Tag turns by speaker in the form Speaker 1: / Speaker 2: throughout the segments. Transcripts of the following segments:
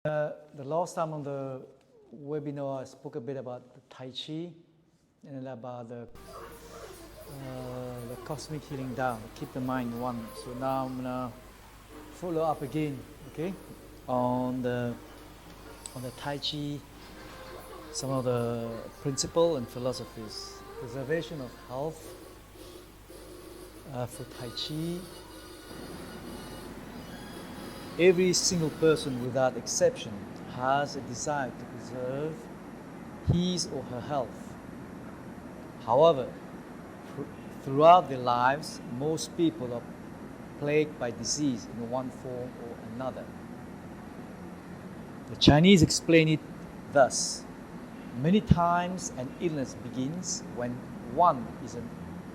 Speaker 1: The last time on the webinar, I spoke a bit about the Tai Chi and about the cosmic healing Dao, keep the mind one. So now I'm gonna follow up again, okay, on the Tai Chi, some of the principle and philosophies, preservation of health for Tai Chi. Every single person without exception has a desire to preserve his or her health. However, throughout their lives, most people are plagued by disease in one form or another. The Chinese explain it thus: many times an illness begins when one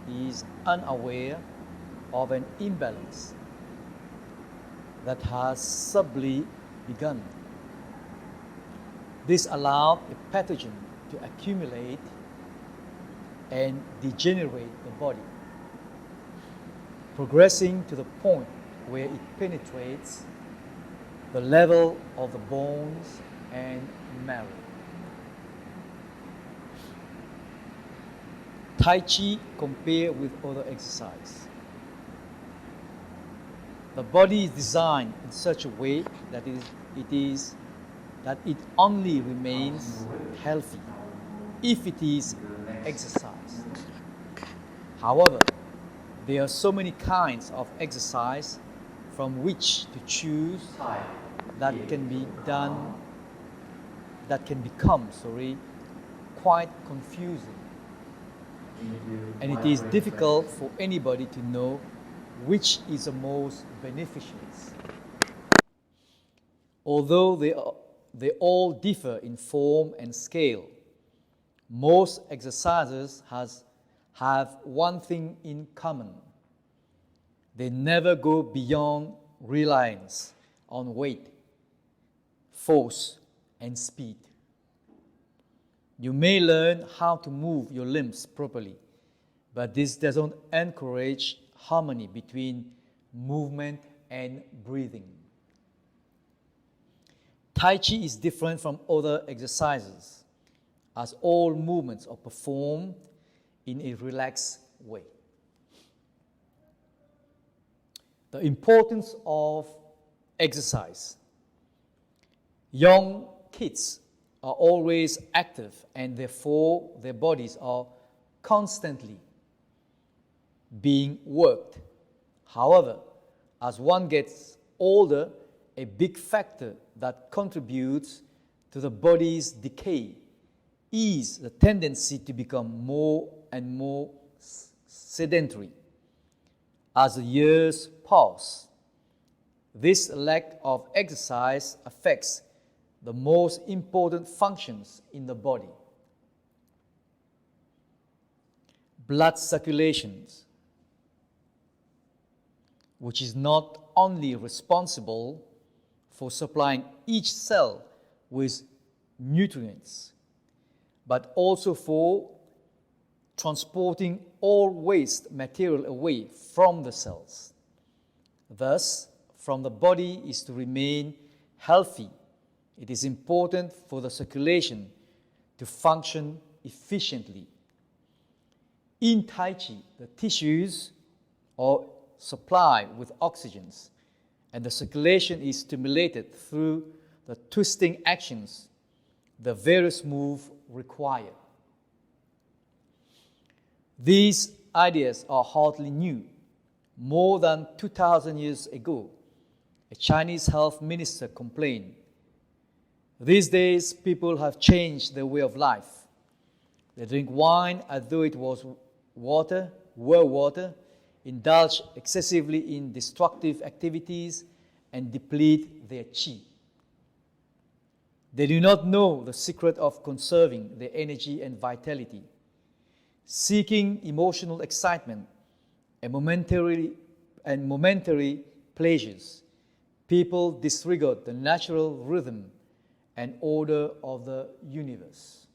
Speaker 1: is unaware of an imbalance that has subtly begun. This allowed a pathogen to accumulate and degenerate the body, progressing to the point where it penetrates the level of the bones and marrow. Tai Chi compared with other exercise. The body is designed in such a way that it only remains healthy if it is exercised. However, there are so many kinds of exercise from which to choose that can become quite confusing. And it is difficult for anybody to know which is the most beneficial. Although they all differ in form and scale, most exercises have one thing in common: they never go beyond reliance on weight, force, and speed. You may learn how to move your limbs properly, but this doesn't encourage harmony between movement and breathing. Tai Chi is different from other exercises, as all movements are performed in a relaxed way. The importance of exercise. Young kids are always active, and therefore their bodies are constantly being worked. However, as one gets older, a big factor that contributes to the body's decay is the tendency to become more and more sedentary. As the years pass, this lack of exercise affects the most important functions in the body. Blood circulation, which is not only responsible for supplying each cell with nutrients, but also for transporting all waste material away from the cells. Thus, from the body is to remain healthy, it is important for the circulation to function efficiently. In Tai Chi, the tissues are supplied with oxygens, and the circulation is stimulated through the twisting actions the various moves require. These ideas are hardly new. More than 2,000 years ago, a Chinese health minister complained, "These days, people have changed their way of life. They drink wine as though it was water, indulge excessively in destructive activities, and deplete their qi. They do not know the secret of conserving their energy and vitality. Seeking emotional excitement and momentary pleasures, people disregard the natural rhythm and order of the universe.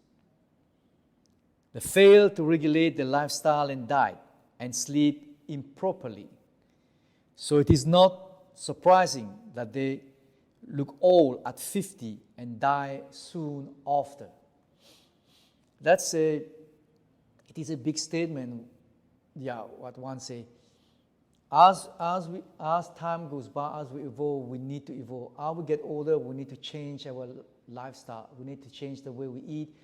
Speaker 1: They fail to regulate their lifestyle and diet and sleep improperly. So it is not surprising that they look old at 50 and die soon after. It is a big statement. Yeah, what one say. As time goes by, as we evolve, we need to evolve. As we get older, we need to change our lifestyle. We need to change the way we eat,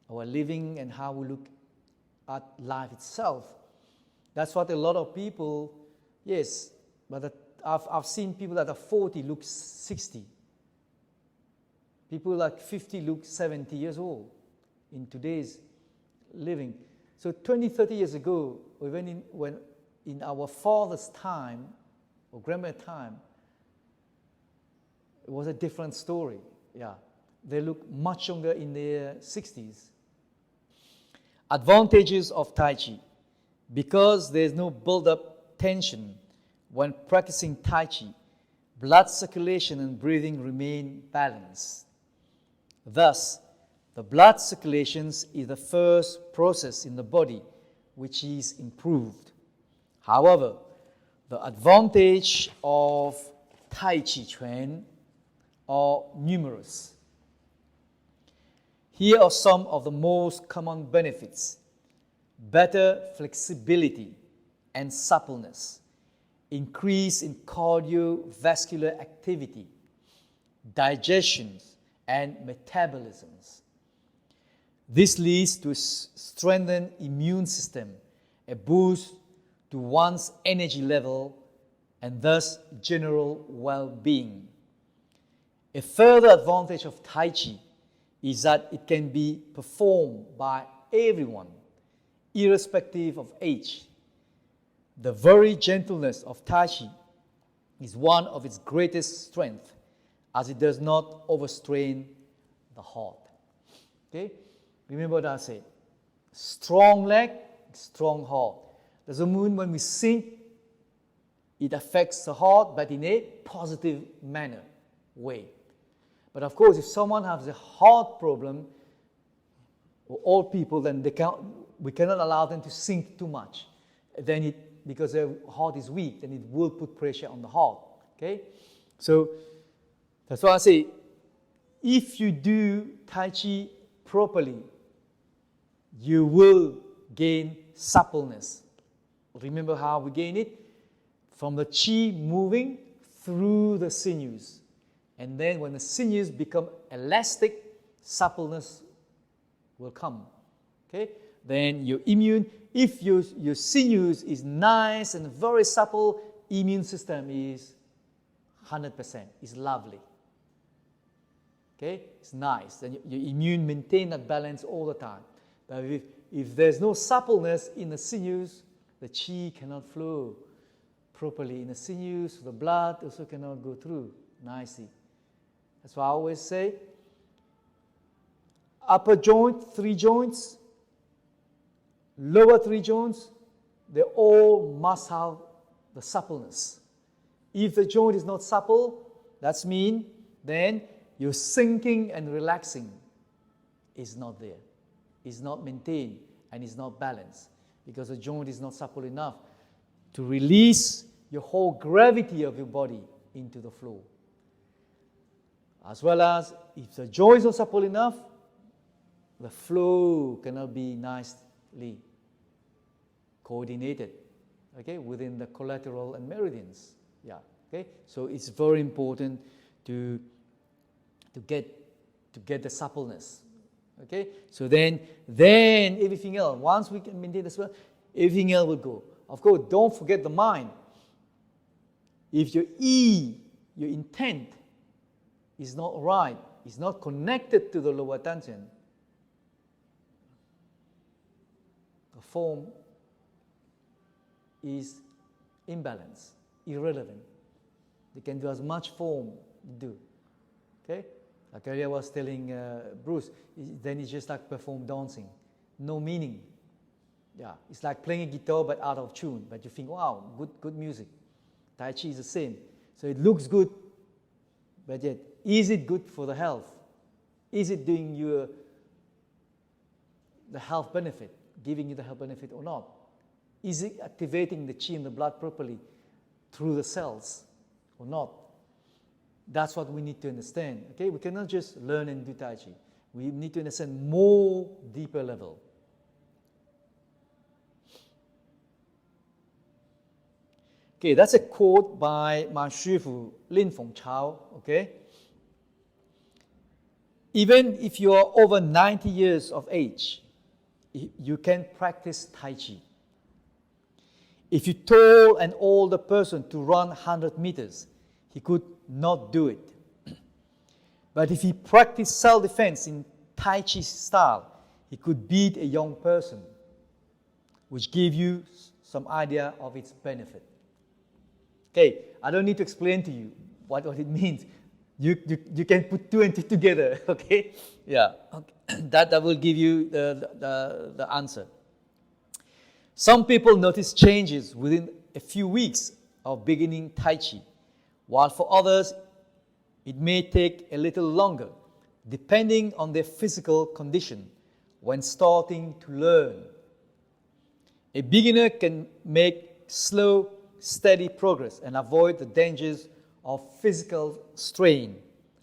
Speaker 1: our living, and how we look at life itself. That's what a lot of people, yes, but I've seen people that are 40 look 60. People like 50 look 70 years old in today's living. So 20, 30 years ago, when in our father's time or grandmother's time, it was a different story. Yeah, they look much younger in their 60s. Advantages of Tai Chi. Because there's no build-up tension when practicing Tai Chi, blood circulation and breathing remain balanced. Thus, the blood circulation is the first process in the body which is improved. However, the advantage of Tai Chi Chuan are numerous. Here are some of the most common benefits: better flexibility and suppleness, increase in cardiovascular activity, digestion, and metabolisms. This leads to a strengthened immune system, a boost to one's energy level, and thus general well-being. A further advantage of Tai Chi is that it can be performed by everyone, irrespective of age. The very gentleness of Tai Chi is one of its greatest strengths, as it does not overstrain the heart. Okay? Remember what I said. Strong leg, strong heart. Doesn't mean when we sink, it affects the heart, but in a positive manner, way. But of course, if someone has a heart problem, or all people, then we cannot allow them to sink too much. Then because their heart is weak, then it will put pressure on the heart. Okay? So that's why I say, if you do Tai Chi properly, you will gain suppleness. Remember how we gain it? From the chi moving through the sinews. And then when the sinews become elastic, suppleness will come. Okay? Then your immune, if your sinews is nice and very supple, immune system is 100%, is lovely. Okay? It's nice. Then your immune maintain that balance all the time. But if there's no suppleness in the sinews, the chi cannot flow properly in the sinews, the blood also cannot go through nicely. That's why I always say, upper joint, 3 joints, lower 3 joints, they all must have the suppleness. If the joint is not supple, that's mean then your sinking and relaxing is not there, is not maintained, and is not balanced, because the joint is not supple enough to release your whole gravity of your body into the floor. As well as if the joint is not supple enough, the flow cannot be nicely coordinated, okay, within the collateral and meridians. Yeah, okay. So it's very important to get the suppleness. Okay, so then everything else, once we can maintain this, everything else will go. Of course, don't forget the mind. If your your intent is not right, is not connected to the lower dantian, the form is imbalanced, irrelevant. They can do as much form do. Okay? Like earlier I was telling Bruce, then it's just like perform dancing. No meaning. Yeah, it's like playing a guitar but out of tune. But you think, wow, good music. Tai Chi is the same. So it looks good, but yet, is it good for the health? Is it doing you the health benefit, giving you the health benefit or not? Is it activating the chi in the blood properly through the cells or not? That's what we need to understand. Okay, we cannot just learn and do Tai Chi. We need to understand more deeper level. Okay, that's a quote by my Shifu Lin Feng Chao. Okay, even if you are over 90 years of age, you can practice Tai Chi. If you told an older person to run 100 meters, he could not do it. But if he practiced self-defense in Tai Chi style, he could beat a young person, which gives you some idea of its benefit. Okay, I don't need to explain to you what it means. You can put two and two together, okay? Yeah, okay. That will give you the answer. Some people notice changes within a few weeks of beginning Tai Chi, while for others, it may take a little longer, depending on their physical condition when starting to learn. A beginner can make slow, steady progress and avoid the dangers of physical strain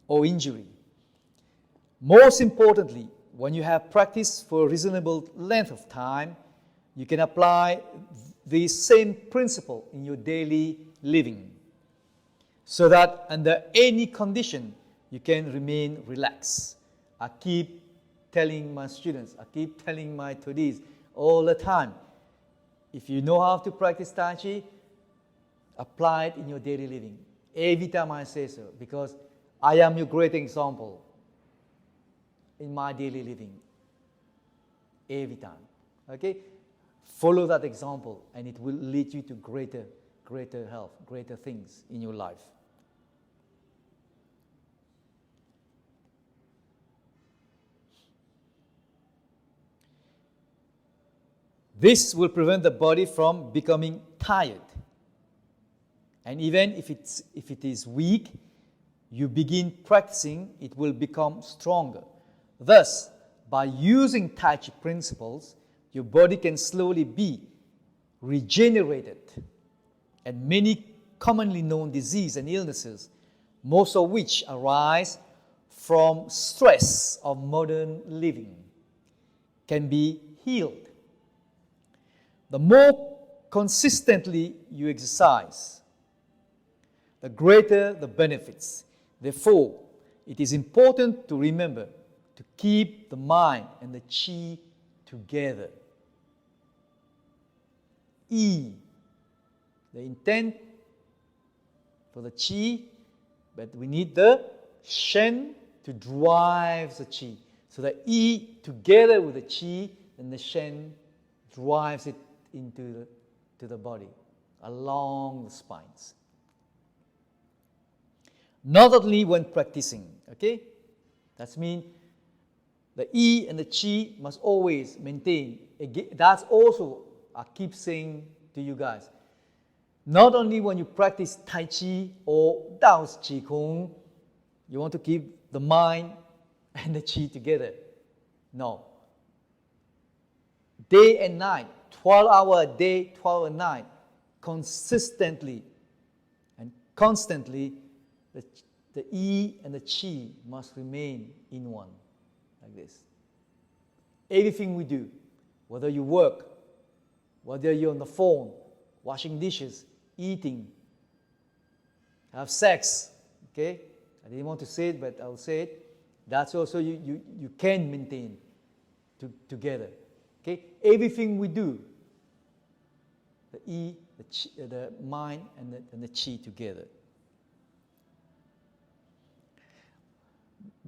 Speaker 1: or injury. Most importantly, when you have practiced for a reasonable length of time, you can apply the same principle in your daily living, so that under any condition, you can remain relaxed. I keep telling my students, I keep telling my Todis all the time, if you know how to practice Tai Chi, apply it in your daily living. Every time I say so, because I am your great example in my daily living. Every time. Okay? Follow that example and it will lead you to greater health, greater things in your life. This will prevent the body from becoming tired. And even if it is weak, you begin practicing, it will become stronger. Thus, by using Tai Chi principles, your body can slowly be regenerated. And many commonly known diseases and illnesses, most of which arise from stress of modern living, can be healed. The more consistently you exercise, the greater the benefits. Therefore, it is important to remember to keep the mind and the Qi together. The intent for the Qi, but we need the Shen to drive the Qi. So the Yi together with the Qi, and the Shen drives it into the body, along the spines. Not only when practicing, okay? That means the Yi and the Qi must always maintain. Again, that's also, I keep saying to you guys, not only when you practice Tai Chi or Dao's Qigong, you want to keep the mind and the Qi together. No. Day and night, 12 hours a day, 12 hours a night, consistently and constantly, the Yi and the Qi must remain in one, like this. Everything we do, whether you work, whether you're on the phone, washing dishes, eating, have sex, okay? I didn't want to say it, but I'll say it. That's also you can maintain together, okay? Everything we do, the Yi, the Qi, the mind and the Qi together.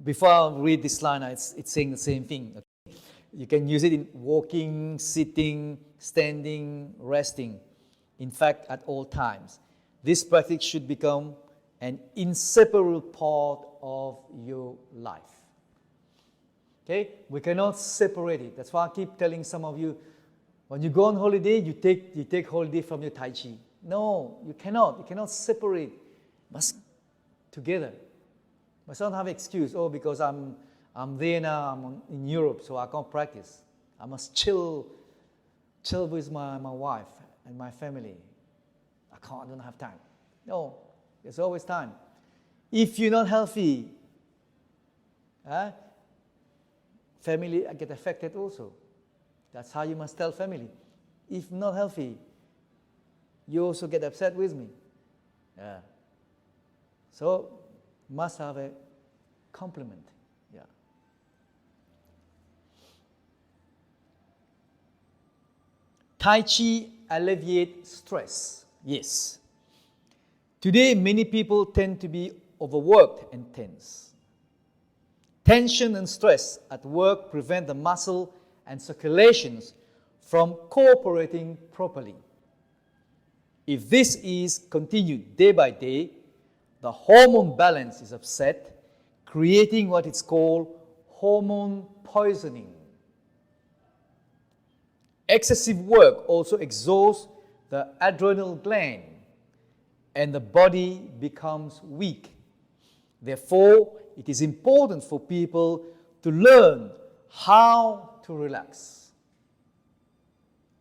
Speaker 1: Before I read this line, it's saying the same thing. Okay? You can use it in walking, sitting, standing, resting. In fact, at all times. This practice should become an inseparable part of your life. Okay? We cannot separate it. That's why I keep telling some of you, when you go on holiday, you take holiday from your Tai Chi. No, you cannot. You cannot separate. Must together. Must not have excuse. Oh, because I'm there now. I'm in Europe, so I can't practice. I must chill with my wife and my family. I don't have time. No, there's always time. If you're not healthy, family get affected also. That's how you must tell family. If not healthy, you also get upset with me. So must have a complement. Tai Chi alleviates stress. Yes. Today, many people tend to be overworked and tense. Tension and stress at work prevent the muscle and circulations from cooperating properly. If this is continued day by day, the hormone balance is upset, creating what is called hormone poisoning. Excessive work also exhausts the adrenal gland, and the body becomes weak. Therefore, it is important for people to learn how to relax.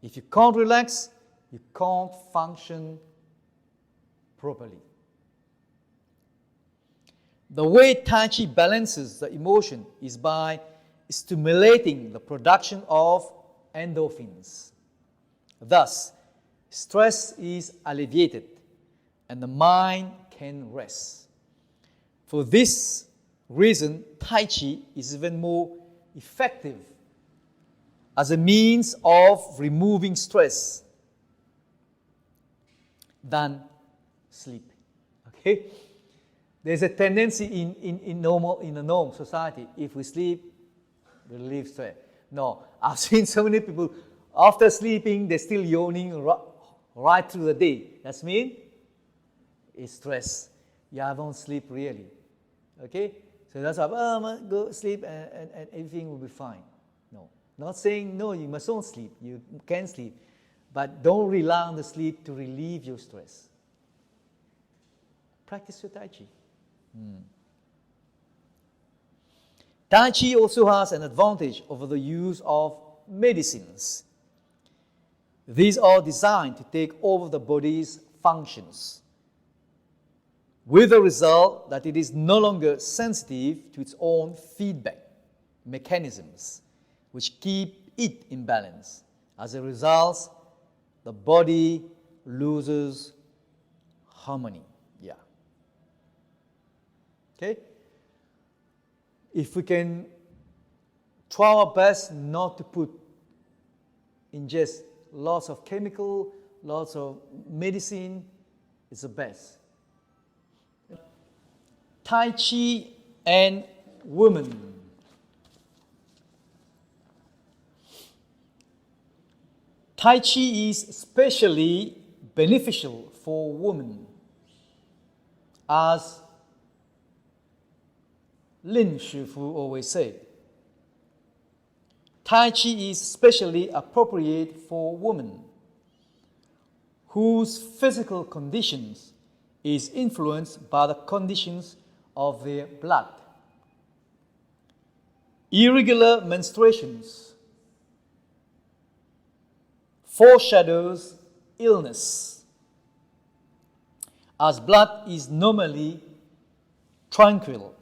Speaker 1: If you can't relax, you can't function properly. The way Tai Chi balances the emotion is by stimulating the production of endorphins. Thus, stress is alleviated and the mind can rest. For this reason, Tai Chi is even more effective as a means of removing stress than sleep. Okay? There's a tendency in a normal society, if we sleep, we relieve stress. No, I've seen so many people, after sleeping, they're still yawning right through the day. That's mean it's stress. You haven't sleep really. Okay? So that's why, go sleep and everything will be fine. No. Not saying, no, you mustn't sleep. You can sleep. But don't rely on the sleep to relieve your stress. Practice your Tai Chi. Tai Chi also has an advantage over the use of medicines. These are designed to take over the body's functions, with the result that it is no longer sensitive to its own feedback mechanisms, which keep it in balance. As a result, the body loses harmony. Okay? If we can try our best not to ingest lots of chemical, lots of medicine, it's the best. Tai Chi and Women. Tai Chi is especially beneficial for women, as Lin Shifu always said. Tai Chi is especially appropriate for women whose physical conditions is influenced by the conditions of their blood. Irregular menstruations foreshadows illness, as blood is normally tranquil.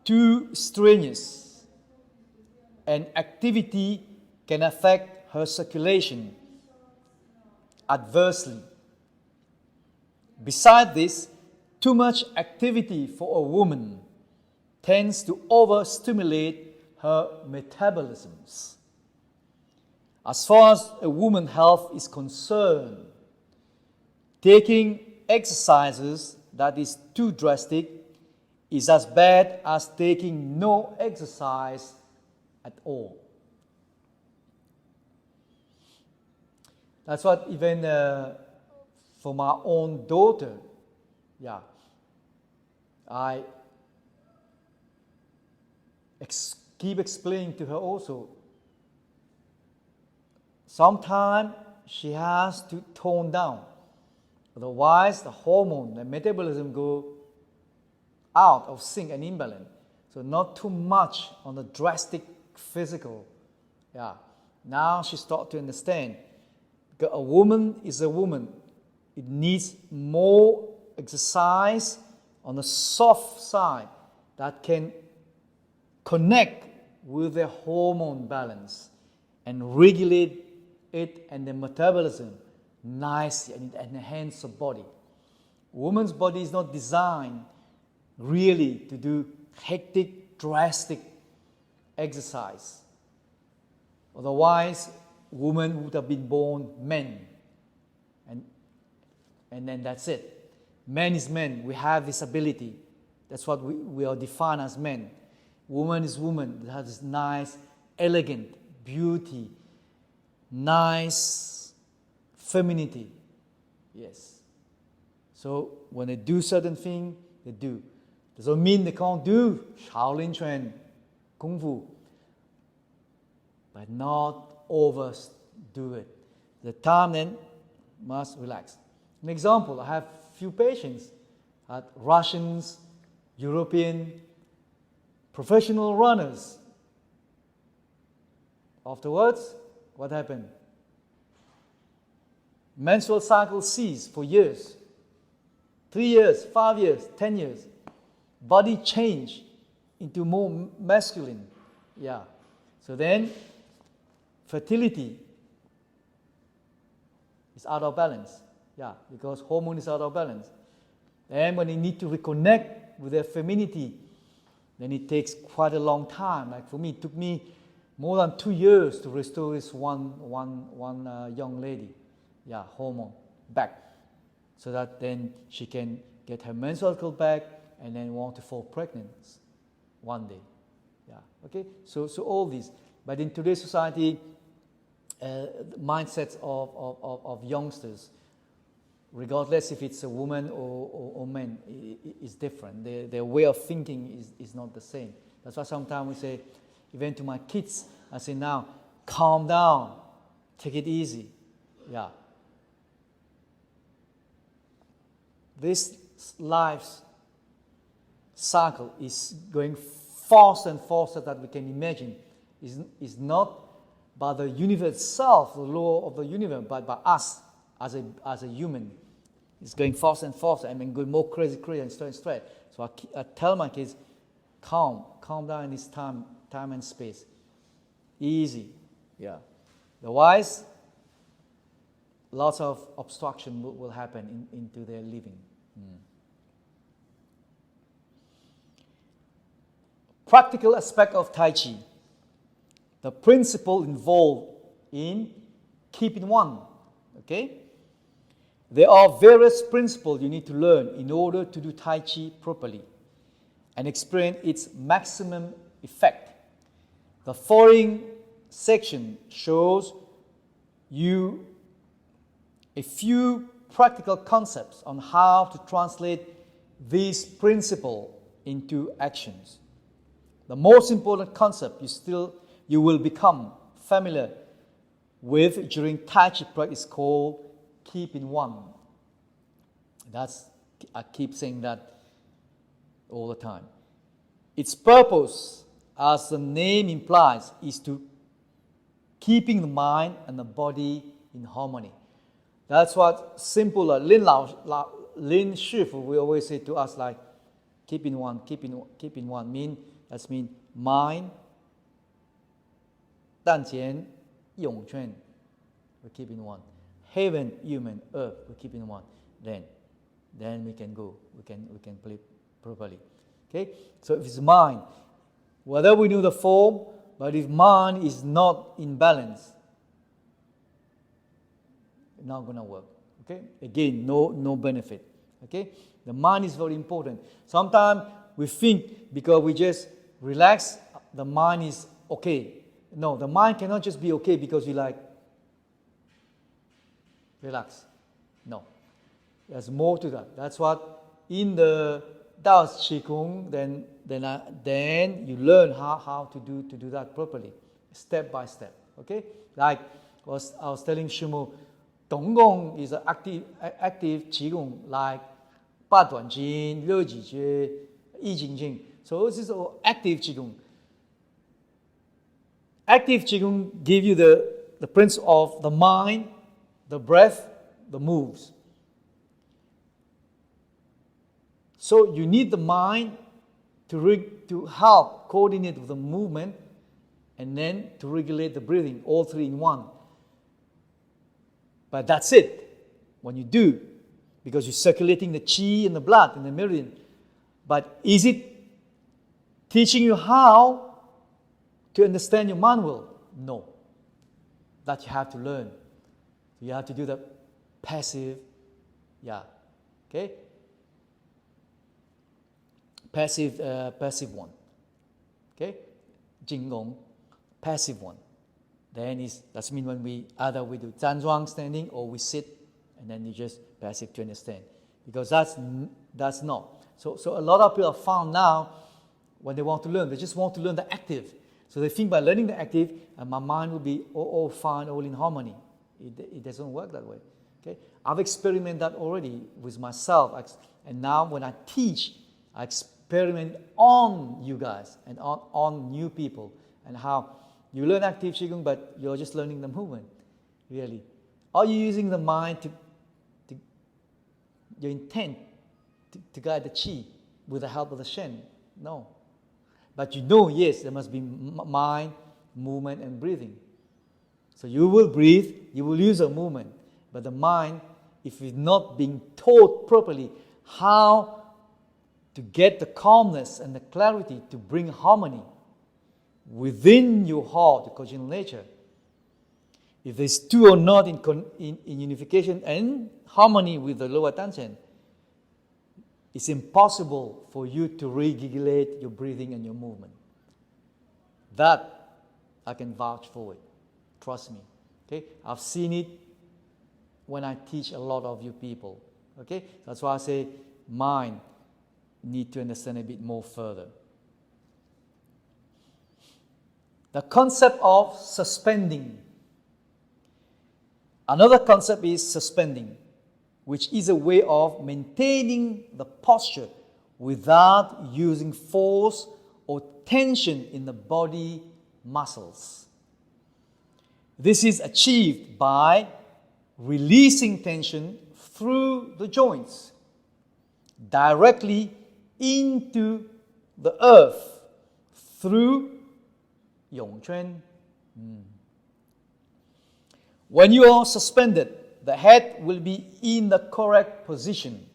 Speaker 1: Too strenuous and activity can affect her circulation adversely. Besides this, too much activity for a woman tends to overstimulate her metabolisms. As far as a woman's health is concerned, taking exercises that is too drastic is as bad as taking no exercise at all. That's what even for my own daughter, I keep explaining to her also. Sometimes she has to tone down. Otherwise, the hormone, the metabolism go out of sync and imbalance. So not too much on the drastic physical. Now she starts to understand. Because a woman is a woman. It needs more exercise on the soft side that can connect with the hormone balance and regulate it and the metabolism nicely and enhance the body. Woman's body is not designed really to do hectic, drastic exercise. Otherwise, women would have been born men. And then that's it. Man is man. We have this ability. That's what we are defined as men. Woman is woman. It has this nice, elegant beauty, nice femininity. Yes. So when they do certain things, they do. Doesn't mean they can't do Shaolin Chuan, Kung Fu, but not overdo it. The time then must relax. An example, I have few patients, Russians, European, professional runners. Afterwards, what happened? Menstrual cycle ceased for years. 3 years, 5 years, 10 years. Body change into more masculine. Yeah. So then, fertility is out of balance. Yeah, because hormone is out of balance. And when they need to reconnect with their femininity, then it takes quite a long time. Like for me, it took me more than 2 years to restore this one young lady. Yeah, hormone back. So that then she can get her menstrual cycle back and then want to fall pregnant one day. Yeah, okay? So all these. But in today's society, mindsets of youngsters, regardless if it's a woman or man, is different. Their way of thinking is not the same. That's why sometimes we say, even to my kids, I say now, calm down, take it easy. Yeah. This life's cycle is going faster and faster than we can imagine. Is not by the universe itself, the law of the universe, but by us as a human. It's going faster and faster. I mean, going more crazy and straight. So I tell my kids, calm down in this time and space. Easy, yeah. Otherwise, lots of obstruction will happen into their living. Practical aspect of Tai Chi. The principle involved in keeping one. Okay? There are various principles you need to learn in order to do Tai Chi properly and experience its maximum effect. The following section shows you a few practical concepts on how to translate these principles into actions. The most important concept you will become familiar with during Tai Chi practice is called keeping one. I keep saying that all the time. Its purpose, as the name implies, is to keeping the mind and the body in harmony. That's what simple Lin Shifu will always say to us, like keeping one mean mind, 但前涌圈, we're keeping one. Heaven, human, earth, we're keeping one. Then we can go. We can play properly. Okay? So if it's mind, whether we know the form, but if mind is not in balance, it's not going to work. Okay? Again, no benefit. Okay? The mind is very important. Sometimes we think because we just relax, the mind is okay. No, the mind cannot just be okay because you relax. No. There's more to that. That's what in the Dao Qigong, then you learn how to do that properly, step by step. Okay? Like I was telling Shumo, Donggong is an active Qigong, like 八段锦, 六几诀, 易筋经. So this is all active Qigong. Active Qigong give you the principle of the mind, the breath, the moves. So you need the mind to help coordinate with the movement and then to regulate the breathing, all three in one. But that's it, when you do, because you're circulating the qi and the blood in the meridian. But is it teaching you how to understand your mind will? No. That you have to learn. You have to do the passive, okay? Passive one, okay? Qigong, passive one. Then that's mean when we either we do Zhanzhuang standing or we sit and then you just passive to understand. Because that's not. So a lot of people have found now when they want to learn, they just want to learn the active. So they think by learning the active, my mind will be all fine, all in harmony. It doesn't work that way. Okay? I've experimented that already with myself. And now when I teach, I experiment on you guys and on new people and how you learn active Qigong, but you're just learning the movement, really. Are you using the mind your intent to guide the Qi with the help of the Shen? No. But you know, yes, there must be mind, movement, and breathing. So you will breathe, you will use a movement. But the mind, if it's not being taught properly how to get the calmness and the clarity to bring harmony within your heart, your congenital nature, if these two are not in unification and harmony with the lower Tanchen, it's impossible for you to regulate your breathing and your movement. That I can vouch for it. Trust me. Okay? I've seen it when I teach a lot of you people. Okay? That's why I say mind need to understand a bit more further. The concept of suspending. Another concept is suspending, which is a way of maintaining the posture without using force or tension in the body muscles. This is achieved by releasing tension through the joints, directly into the earth, through Yongquan. When you are suspended, the head will be in the correct position,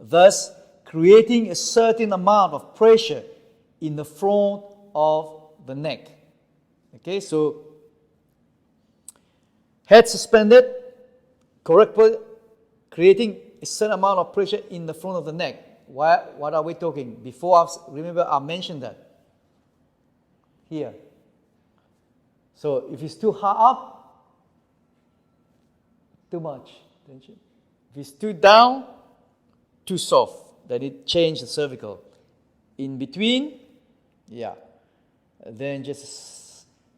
Speaker 1: thus creating a certain amount of pressure in the front of the neck. Okay, so head suspended, creating a certain amount of pressure in the front of the neck. What are we talking? Before, remember I mentioned that. Here. So if it's too high up, too much tension. If it's too down, too soft. Then it changes the cervical. In between, then just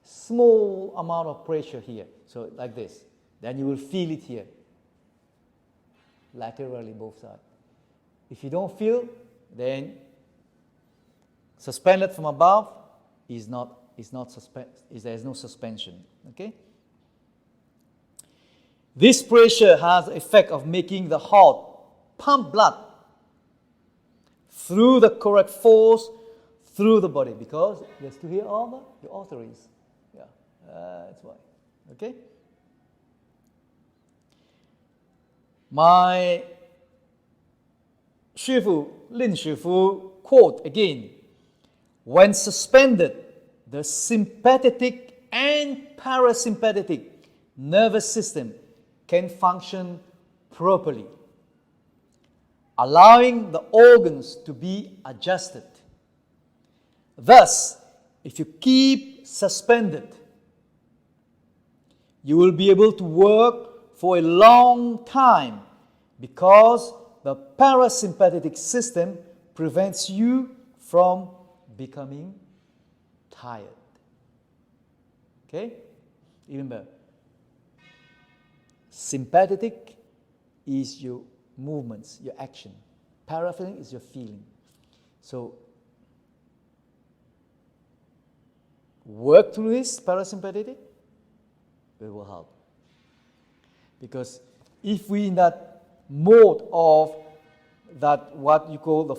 Speaker 1: a small amount of pressure here. So like this. Then you will feel it here. Laterally, both sides. If you don't feel, then suspended from above is not there is no suspension. Okay? This pressure has the effect of making the heart pump blood through the correct force through the body, because there's to hear all the arteries. That's why. Okay? My Shifu, Lin Shifu, quote again, when suspended, the sympathetic and parasympathetic nervous system can function properly, allowing the organs to be adjusted. Thus, if you keep suspended, you will be able to work for a long time because the parasympathetic system prevents you from becoming tired. Okay? Remember, sympathetic is your movements, your action. Parasympathetic is your feeling. So, work through this parasympathetic, it will help. Because if we in that mode of that what you call the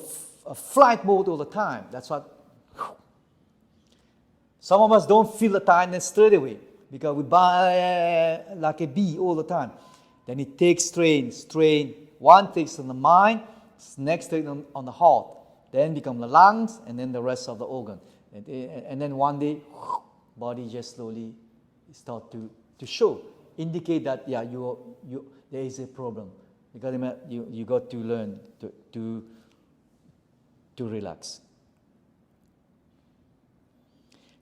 Speaker 1: flight mode all the time. That's what. Some of us don't feel the tightness straight away because we buy like a bee all the time. Then it takes strain. One takes on the mind, next takes on the heart, then become the lungs, and then the rest of the organ. And then one day, body just slowly start to show, indicate that there is a problem. Because you got to learn to relax.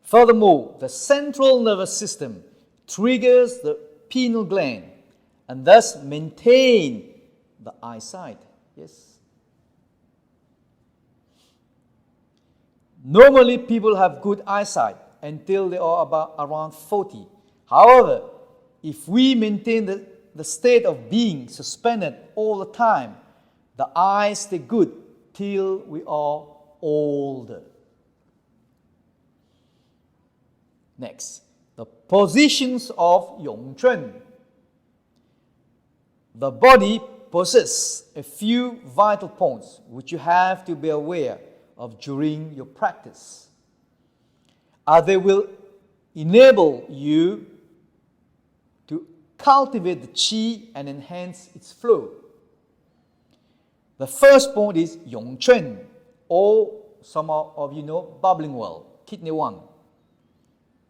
Speaker 1: Furthermore, the central nervous system triggers the pineal gland and thus maintain the eyesight. Yes. Normally, people have good eyesight until they are around 40. However, if we maintain the state of being suspended all the time, the eyes stay good till we are older. Next, the positions of Yongquan. The body possesses a few vital points which you have to be aware of during your practice. They will enable you to cultivate the qi and enhance its flow. The first point is Yongquan, or some of you know bubbling well, kidney 1,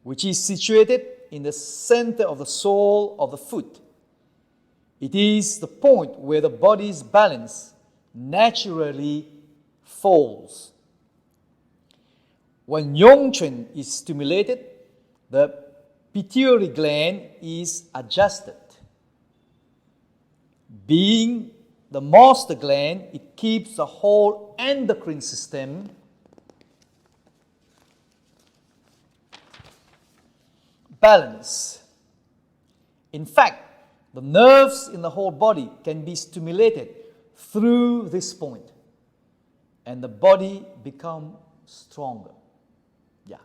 Speaker 1: which is situated in the center of the sole of the foot. It is the point where the body's balance naturally falls. When Yongquan is stimulated, the pituitary gland is adjusted. Being the master gland, it keeps the whole endocrine system balanced. In fact, the nerves in the whole body can be stimulated through this point, and the body becomes stronger. Yeah,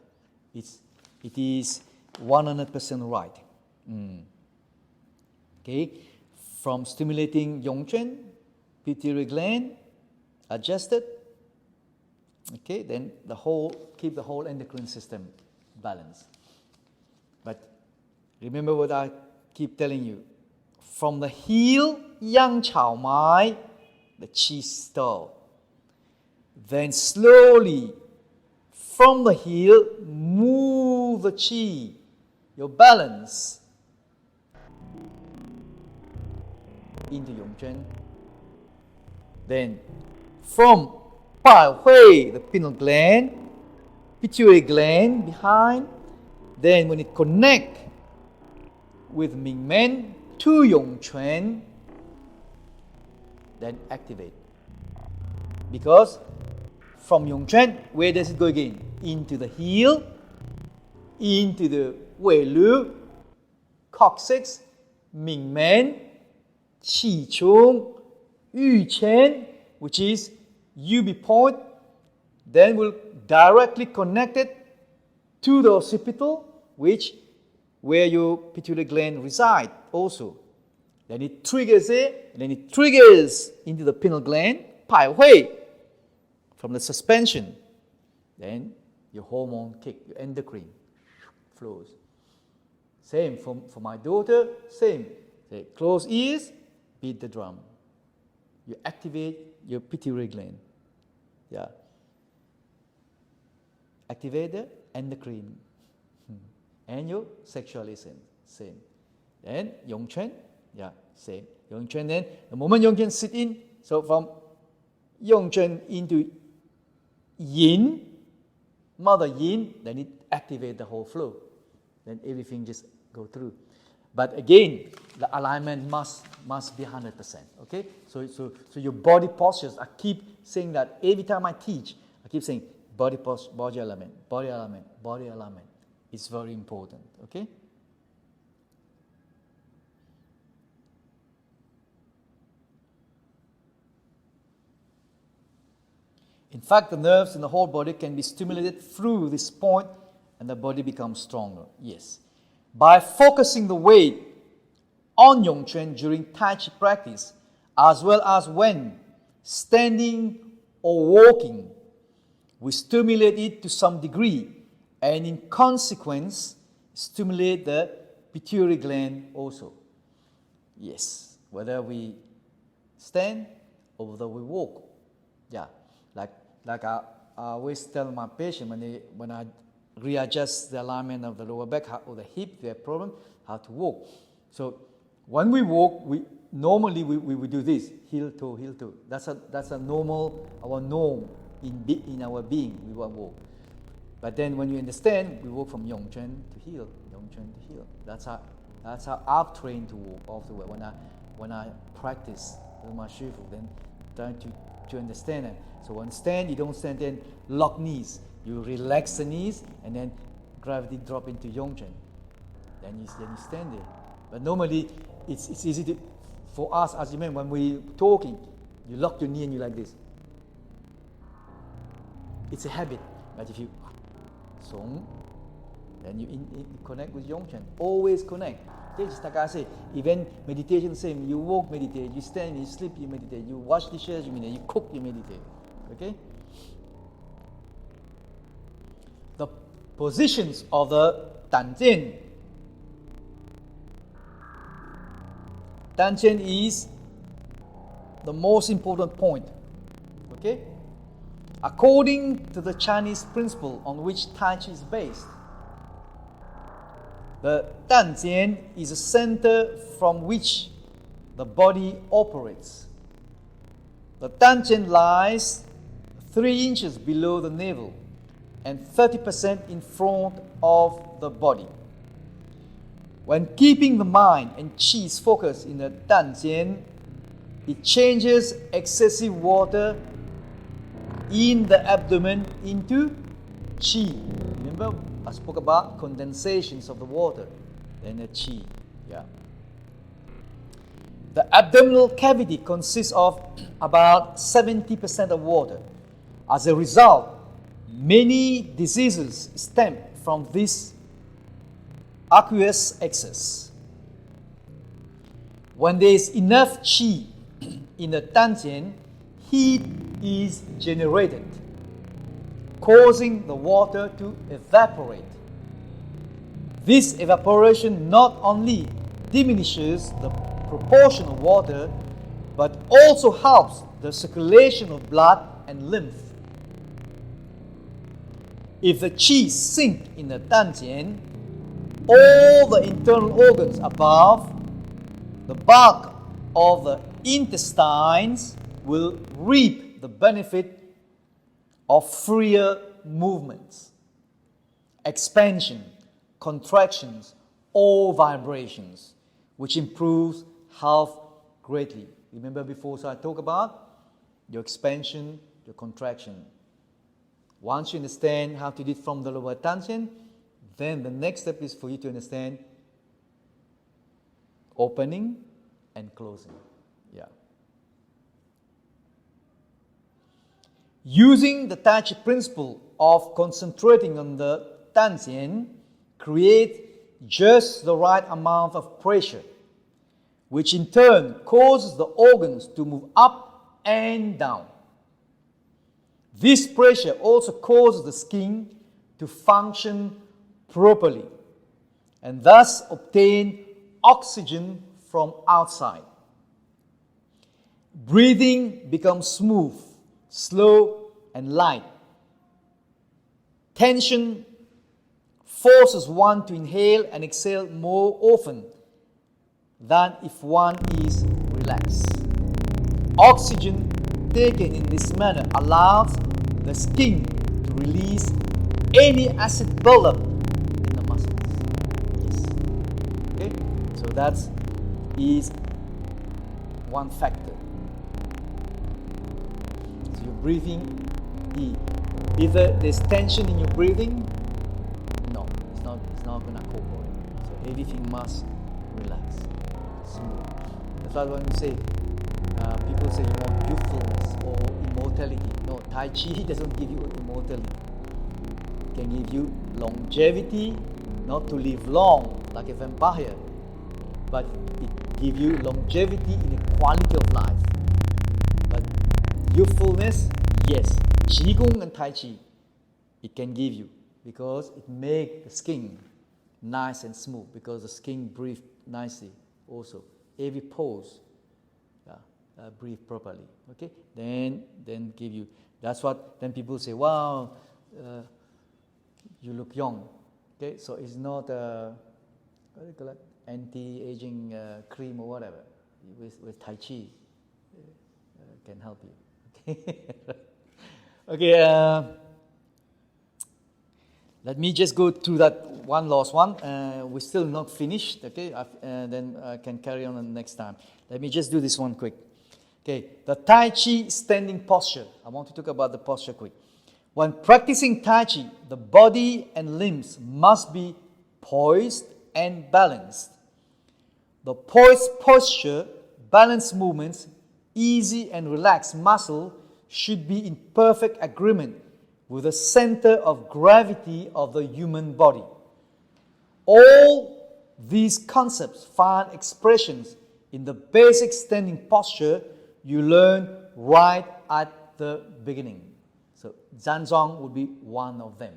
Speaker 1: it is 100% right. Okay, from stimulating Yongquan, pituitary gland adjusted. Okay, then keep the whole endocrine system balanced. But remember what I keep telling you. From the heel, yang chao mai, the qi stall. Then slowly, from the heel, move the qi, your balance, into Yongquan. Then from Bai Hui, the pineal gland, pituitary gland behind, then when it connects with Ming Men to Yongquan, then activate. Because from Yongquan, where does it go again? Into the heel, into the Wei Lu, coccyx, Ming Men, Qi Chung, Yu Qian, which is UB point, then will directly connect it to the occipital, where your pituitary gland reside also. Then it triggers it, and then it triggers into the pineal gland, Pai Hui, from the suspension. Then your hormone kick, your endocrine flows. Same for my daughter, same. Say, close ears, beat the drum. You activate your pituitary gland. Yeah. Activate the endocrine. And your sexualism, same. Then Yongquan, yeah, same. Yongquan, then the moment Yongquan sit in, so from Yongquan into Yin, mother Yin, then it activates the whole flow. Then everything just go through. But again, the alignment must be 100%. Okay, so your body postures. I keep saying that every time I teach. I keep saying body posture, body alignment, body alignment, body alignment. It's very important. Okay. In fact, the nerves in the whole body can be stimulated through this point, and the body becomes stronger. Yes. By focusing the weight on Yongquan during Tai Chi practice, as well as when standing or walking will stimulate it to some degree, and in consequence, stimulate the pituitary gland also. Yes, whether we stand or whether we walk. Yeah, like I always tell my patient when I readjust the alignment of the lower back or the hip, they have problem, how to walk. So when we walk, we normally do this, heel toe, heel toe. That's a normal, our norm in our being. We will walk. But then when you understand, we walk from Yongchen to heel, Yongchen to heel. That's how I've trained to walk all the way. When I practice with my shifu, then trying to understand it. So when stand, you don't stand then lock knees. You relax the knees and then gravity drop into Yongchen. Then you stand there. But normally it's easy for us as men when we talking, you lock your knee and you like this. It's a habit. But if you song, then you connect with Yongchen. Always connect. Just like I say, even meditation same. You walk, meditate. You stand, you sleep, you meditate. You wash dishes, you meditate. You cook, you meditate. Okay? The positions of the Danjian. Danjian is the most important point. Okay? According to the Chinese principle on which Tai Chi is based, the Danjian is a center from which the body operates. The Danjian lies 3 inches below the navel and 30% in front of the body. When keeping the mind and Qi focused in the Danjian, it changes excessive water in the abdomen into Qi. Remember, I spoke about condensations of the water, then the Qi. Yeah. The abdominal cavity consists of about 70% of water. As a result, many diseases stem from this aqueous excess. When there is enough Qi in the Danjian, heat is generated, causing the water to evaporate. This evaporation not only diminishes the proportion of water, but also helps the circulation of blood and lymph. If the Qi sink in the Danjian, all the internal organs above the bulk of the intestines will reap the benefit of freer movements, expansion, contractions, or vibrations, which improves health greatly. Remember before, so I talked about your expansion, your contraction. Once you understand how to do it from the lower Danjian, then the next step is for you to understand opening and closing. Yeah. Using the Tai Chi principle of concentrating on the Danjian, create just the right amount of pressure, which in turn causes the organs to move up and down. This pressure also causes the skin to function properly and thus obtain oxygen from outside. Breathing becomes smooth, slow, and light. Tension forces one to inhale and exhale more often than if one is relaxed. Oxygen taken in this manner allows the skin to release any acid buildup in the muscles. Yes. Okay? So that is one factor. So your breathing, either there's tension in your breathing, no, it's not going to cooperate. So everything must relax. Smooth. That's why when we say, people say you want youthfulness or immortality. No, Tai Chi doesn't give you immortality. It can give you longevity, not to live long like a vampire, but it gives you longevity in the quality of life. But youthfulness, yes. Qigong and Tai Chi, it can give you, because it makes the skin nice and smooth, because the skin breathes nicely also. Every pose, breathe properly. Okay, then give you. That's what then people say. Wow, you look young. Okay, so it's not what do you call it? Anti-aging cream or whatever. With Tai Chi, can help you. Okay. Okay. Let me just go through that one last one. We're still not finished. Okay, then I can carry on the next time. Let me just do this one quick. Okay, the Tai Chi standing posture. I want to talk about the posture quick. When practicing Tai Chi, the body and limbs must be poised and balanced. The poised posture, balanced movements, easy and relaxed muscle should be in perfect agreement with the center of gravity of the human body. All these concepts find expressions in the basic standing posture you learn right at the beginning. So Zanzong would be one of them.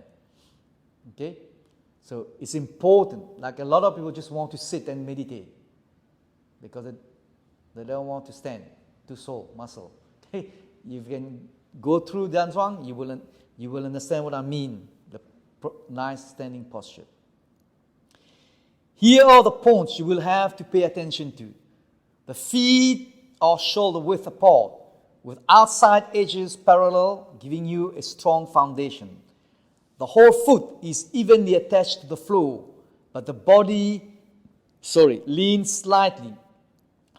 Speaker 1: Okay? So it's important. Like a lot of people just want to sit and meditate because they don't want to stand, too sore, muscle. Okay? You can go through Zanzong, you will understand what I mean, the nice standing posture. Here are the points you will have to pay attention to. The feet are shoulder width apart, with outside edges parallel, giving you a strong foundation. The whole foot is evenly attached to the floor, but the body, leans slightly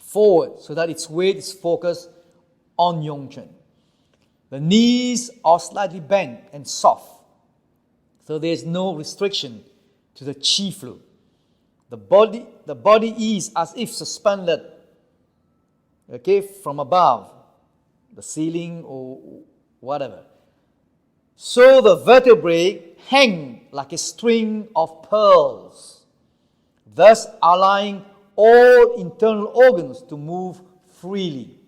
Speaker 1: forward so that its weight is focused on Yongchen. The knees are slightly bent and soft, so there is no restriction to the qi flow. The body is as if suspended, from above, the ceiling or whatever. So the vertebrae hang like a string of pearls, thus allowing all internal organs to move freely.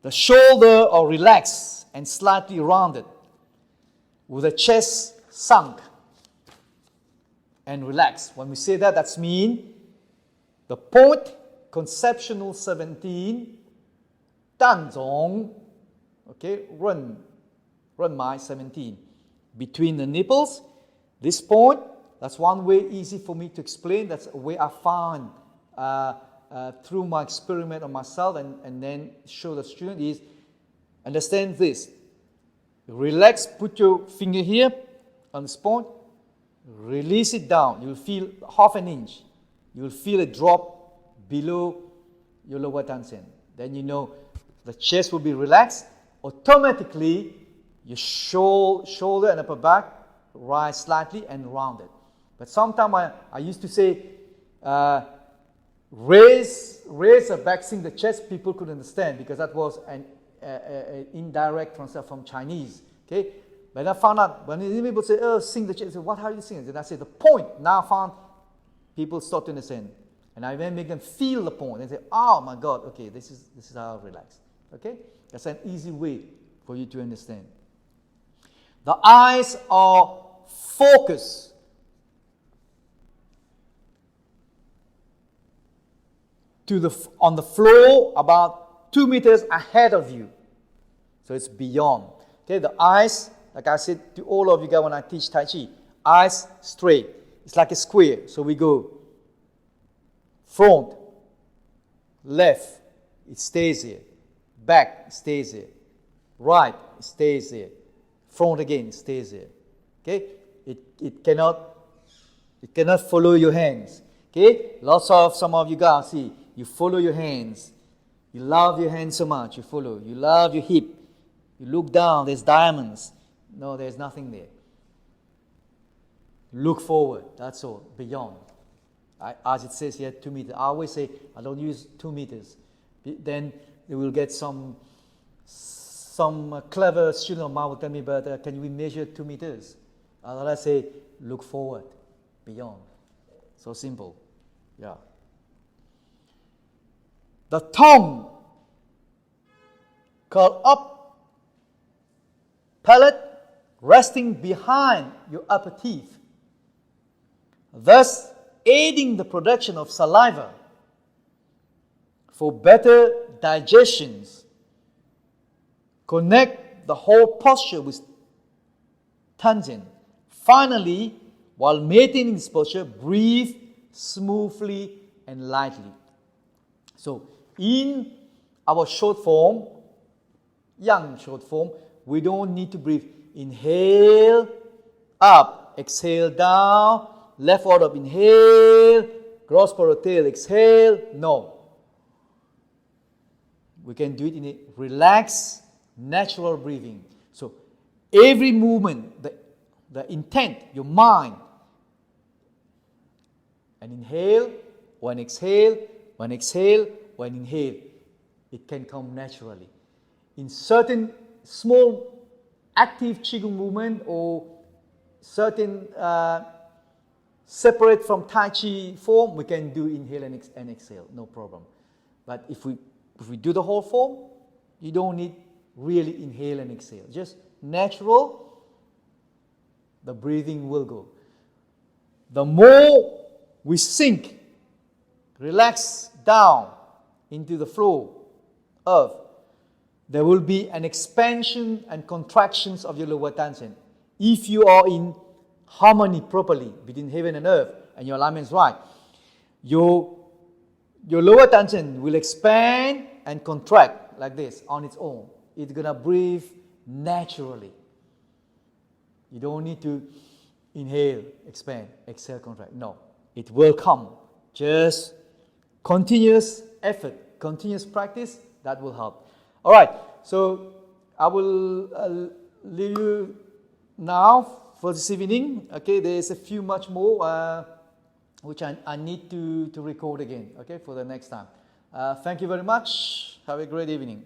Speaker 1: The shoulder are relaxed and slightly rounded, with the chest sunk and relaxed. When we say that, that's mean the point conceptual 17, 单种, run my 17. Between the nipples, this point, that's one way easy for me to explain. That's a way I found through my experiment on myself and then show the student is, understand this. Relax, put your finger here on this point, release it down. You'll feel half an inch. You'll feel a drop below your lower dantian. Then you know the chest will be relaxed. Automatically, your shoulder and upper back rise slightly and rounded. But sometimes I used to say, raise a back, sing the chest. People couldn't understand because that was an indirect translation from Chinese. Okay, but I found out when people say, "Oh, sing the chest," I say, "What? How do you sing it?" And I say, "The point." Now I found people start to understand, and I then make them feel the point and say, "Oh my God, okay, this is how I relax." Okay, that's an easy way for you to understand. The eyes are focused on the floor about 2 meters ahead of you. So it's beyond. Okay, the eyes, like I said to all of you guys when I teach Tai Chi, eyes straight. It's like a square. So we go front, left, it stays here. Back, it stays here. Right, it stays here. Front again, it stays here. Okay? It cannot follow your hands. Okay? Some of you guys see, you follow your hands. You love your hands so much, you follow. You love your hip. You look down, there's diamonds. No, there's nothing there. Look forward, that's all, beyond. As it says here, 2 meters. I always say, I don't use 2 meters. Then they will get some clever student of mine will tell me, but can we measure 2 meters? I say, look forward, beyond. So simple, yeah. The tongue curl up, palate resting behind your upper teeth, thus aiding the production of saliva for better digestions. Connect the whole posture with tangent. Finally, while maintaining this posture, breathe smoothly and lightly. So, in our short form, young short form, we don't need to breathe. Inhale up, exhale down, left forward up, inhale, cross forward tail, exhale. No. We can do it in a relaxed, natural breathing. So, every movement, the intent, your mind, and inhale, one exhale, one exhale, one inhale. It can come naturally. In certain small active Qigong movement or certain separate from Tai Chi form, we can do inhale and exhale, no problem. But if we do the whole form, you don't need really inhale and exhale. Just natural, the breathing will go. The more we sink, relax down into the flow of, there will be an expansion and contractions of your lower tangent. If you are in harmony properly between heaven and earth and your alignment is right, your lower tangent will expand and contract like this on its own. It's going to breathe naturally. You don't need to inhale, expand, exhale, contract. No, it will come. Just continuous effort, continuous practice, that will help. All right, so I will leave you now for this evening. Okay, there's a few much more which I need to record again, okay, for the next time. Thank you very much. Have a great evening.